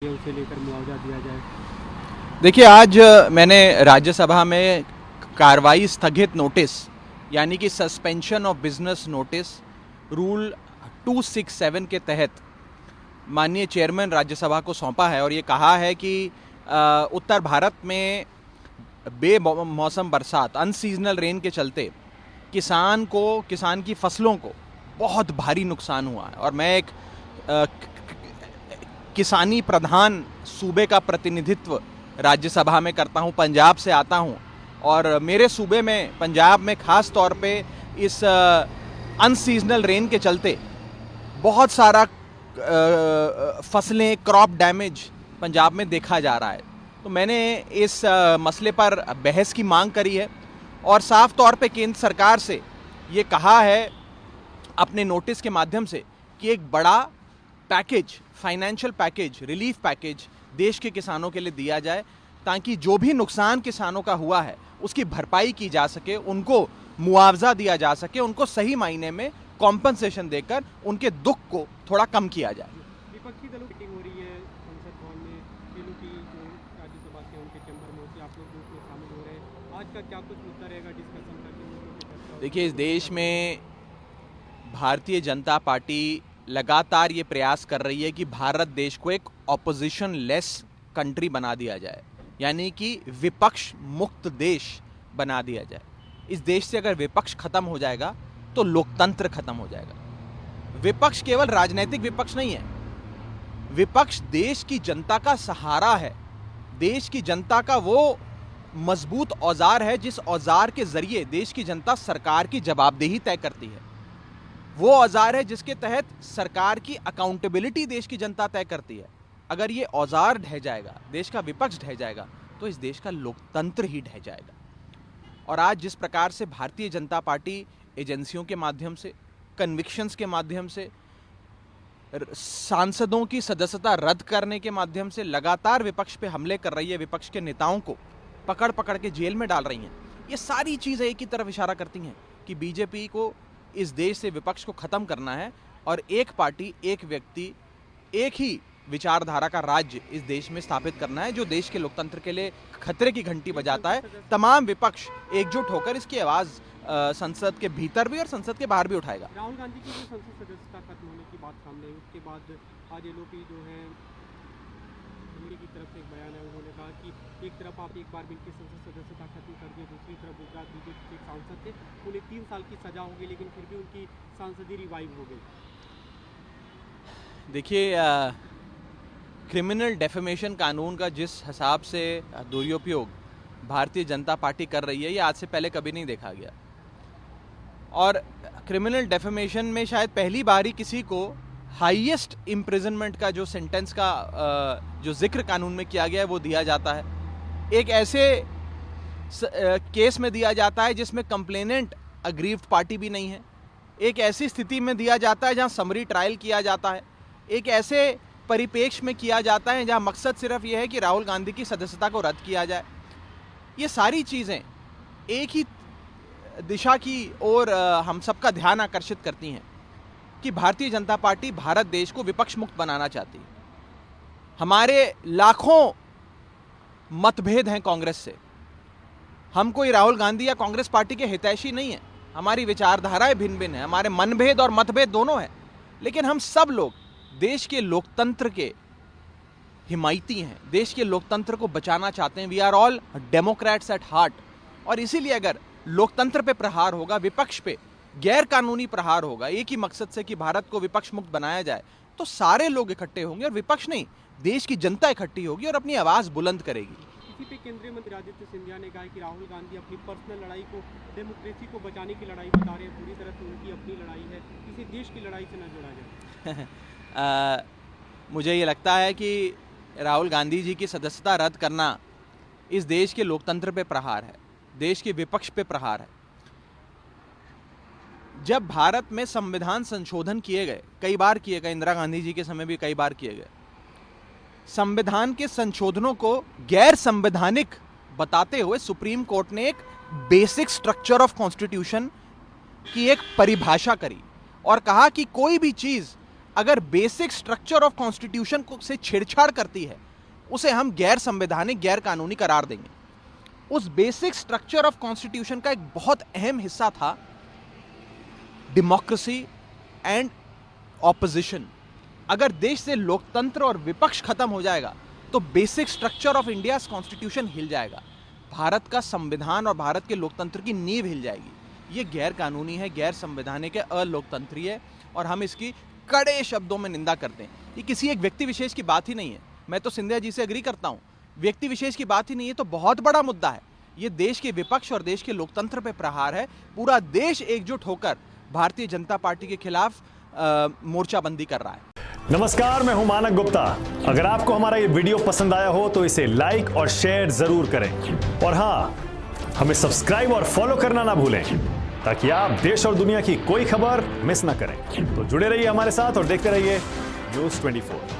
ये उसे लेकर मुआवजा दिया जाए। देखिए, आज मैंने राज्यसभा में कार्रवाई स्थगित नोटिस यानी कि suspension of business notice rule 267 के तहत माननीय चेयरमैन राज्यसभा को सौंपा है और ये कहा है कि उत्तर भारत में बेमौसम बरसात अनसीजनल रेन के चलते किसान की फसलों को बहुत भारी नुकसान हुआ है और मैं एक किसानी प्रधान सूबे का प्रतिनिधित्व राज्यसभा में करता हूं, पंजाब से आता हूं और मेरे सूबे में पंजाब में खास तौर पे इस अनसीजनल रेन के चलते बहुत सारा फसलें क्रॉप डैमेज पंजाब में देखा जा रहा है। तो मैंने इस मसले पर बहस की मांग करी है और साफ तौर पे केंद्र सरकार से ये कहा है अपने नोटिस के माध्यम से कि एक बड़ा package, financial package, relief package देश के किसानों के लिए दिया जाए ताकि जो भी नुकसान किसानों का हुआ है उसकी भरपाई की जा सके, उनको मुआवजा दिया जा सके, उनको सही मायने में कॉम्पनसेशन देकर उनके दुख को थोड़ा कम किया जाए। विपक्षी दलों की मीटिंग हो रही है संसद भवन में, खेलों की जो राज्यसभा के उनके चैम्बर में होती है, आप लोग भी उसमें शामिल हो रहे हैं। आज का क्या कुछ मुद्दा रहेगा डिस्कशन करके? देखिए, इस देश में भारतीय जनता पार्टी लगातार ये प्रयास कर रही है कि भारत देश को एक ऑपोजिशन लेस कंट्री बना दिया जाए, यानी कि विपक्ष मुक्त देश बना दिया जाए। इस देश से अगर विपक्ष खत्म हो जाएगा तो लोकतंत्र खत्म हो जाएगा। विपक्ष केवल राजनीतिक विपक्ष नहीं है, विपक्ष देश की जनता का सहारा है, देश की जनता का वो मजबूत औजार है जिस औजार के जरिए देश की जनता सरकार की जवाबदेही तय करती है। वो औजार है जिसके तहत सरकार की अकाउंटेबिलिटी देश की जनता तय करती है। अगर ये औजार ढह जाएगा, देश का विपक्ष ढह जाएगा, तो इस देश का लोकतंत्र ही ढह जाएगा। और आज जिस प्रकार से भारतीय जनता पार्टी एजेंसियों के माध्यम से, कन्विक्शंस के माध्यम से, सांसदों की सदस्यता रद्द करने के माध्यम से लगातार विपक्ष पे हमले कर रही है, विपक्ष के नेताओं को पकड़ पकड़ के जेल में डाल रही हैं, ये सारी चीज़ें एक ही तरफ इशारा करती हैं कि बीजेपी को इस देश से विपक्ष को खत्म करना है और एक पार्टी, एक व्यक्ति, एक ही विचारधारा का राज्य इस देश में स्थापित करना है जो देश के लोकतंत्र के लिए खतरे की घंटी बजाता है। तमाम विपक्ष एकजुट होकर इसकी आवाज संसद के भीतर भी और संसद के बाहर भी उठाएगा। राहुल गांधी की जो संसद सदस्यता खत्म होने की बात सामने आई, उसके बाद आज एलओपी जो है दिल्ली की तरफ से एक बयान है, उन्होंने कहा कि एक तरफ आप एक बार भी इनकी संसद सदस्यता खत्म कर दिए, दूसरी तरफ गुजरात बीजेपी के एक सांसद थे, उन्हें 3 साल की सजा हो गई लेकिन फिर भी उनकी सांसदी रिवाइव हो गई। देखिए, क्रिमिनल डेफेमेशन कानून का जिस हिसाब से दुरुपयोग भारतीय जनता पार्टी कर रही है, ये आज से पहले कभी नहीं देखा गया। और क्रिमिनल डेफेमेशन में शायद पहली बार ही किसी को हाईएस्ट इम्प्रिजनमेंट का जो सेंटेंस का जो जिक्र कानून में किया गया है वो दिया जाता है। एक ऐसे केस में दिया जाता है जिसमें कंप्लेनेंट अग्रीव्ड पार्टी भी नहीं है। एक ऐसी स्थिति में दिया जाता है जहां समरी ट्रायल किया जाता है। एक ऐसे परिपेक्ष में किया जाता है जहां मकसद सिर्फ यह है कि राहुल गांधी की सदस्यता को रद्द किया जाए। ये सारी चीज़ें एक ही दिशा की ओर हम सबका ध्यान आकर्षित करती हैं कि भारतीय जनता पार्टी भारत देश को विपक्ष मुक्त बनाना चाहती है। हमारे लाखों मतभेद हैं कांग्रेस से, हम कोई राहुल गांधी या कांग्रेस पार्टी के हितैषी नहीं है, हमारी विचारधाराएं भिन्न भिन्न हैं, हमारे मनभेद और मतभेद दोनों हैं, लेकिन हम सब लोग देश के लोकतंत्र के हिमायती हैं, देश के लोकतंत्र को बचाना चाहते हैं। We are all democrats at heart. और इसीलिए अगर लोकतंत्र पे प्रहार होगा, विपक्ष पे गैर कानूनी प्रहार होगा, एक ही मकसद से कि भारत को विपक्ष मुक्त बनाया जाए, तो सारे लोग इकट्ठे होंगे और विपक्ष नहीं, देश की जनता इकट्ठी होगी और अपनी आवाज बुलंद करेगी। इसी पे केंद्रीय मंत्री आदित्य सिंधिया ने कहा कि राहुल गांधी अपनी पर्सनल लड़ाई को डेमोक्रेसी को बचाने की लड़ाई बता रहे हैं, पूरी तरह से उनकी अपनी लड़ाई है, किसी देश की लड़ाई से न जोड़ा जाए। मुझे ये लगता है कि राहुल गांधी जी की सदस्यता रद्द करना इस देश के लोकतंत्र पे प्रहार है, देश के विपक्ष पे प्रहार है। जब भारत में संविधान संशोधन किए गए, कई बार किए गए, इंदिरा गांधी जी के समय भी कई बार किए गए, संविधान के संशोधनों को गैर संवैधानिक बताते हुए सुप्रीम कोर्ट ने एक बेसिक स्ट्रक्चर ऑफ कॉन्स्टिट्यूशन की एक परिभाषा करी और कहा कि कोई भी चीज अगर बेसिक स्ट्रक्चर ऑफ कॉन्स्टिट्यूशन को से छेड़छाड़ करती है, उसे हम गैर संवैधानिक, गैर कानूनी करार देंगे। उस बेसिक स्ट्रक्चर ऑफ कॉन्स्टिट्यूशन का एक बहुत अहम हिस्सा था डेमोक्रेसी एंड ऑपोजिशन। अगर देश से लोकतंत्र और विपक्ष खत्म हो जाएगा तो basic structure of India constitution हिल जाएगा, भारत का संविधान और भारत के लोकतंत्र की नींव हिल जाएगी। ये गैर कानूनी है, गैर संवैधानिक है, अलोकतंत्रीय है और हम इसकी कड़े शब्दों में निंदा करते हैं। ये किसी एक व्यक्ति विशेष की बात ही नहीं है। मैं तो सिंधिया जी से एग्री करता हूं, व्यक्ति विशेष की बात ही नहीं है, तो बहुत बड़ा मुद्दा है। ये देश के विपक्ष और देश के लोकतंत्र पे प्रहार है। पूरा देश एकजुट होकर भारतीय जनता पार्टी के खिलाफ मोर्चाबंदी कर रहा है। नमस्कार, मैं हूं मानक गुप्ता। अगर आपको हमारा ये वीडियो पसंद आया हो तो इसे लाइक और शेयर जरूर करें और हां, हमें सब्सक्राइब और फॉलो करना ना भूलें ताकि आप देश और दुनिया की कोई खबर मिस ना करें। तो जुड़े रहिए हमारे साथ और देखते रहिए न्यूज़ 24।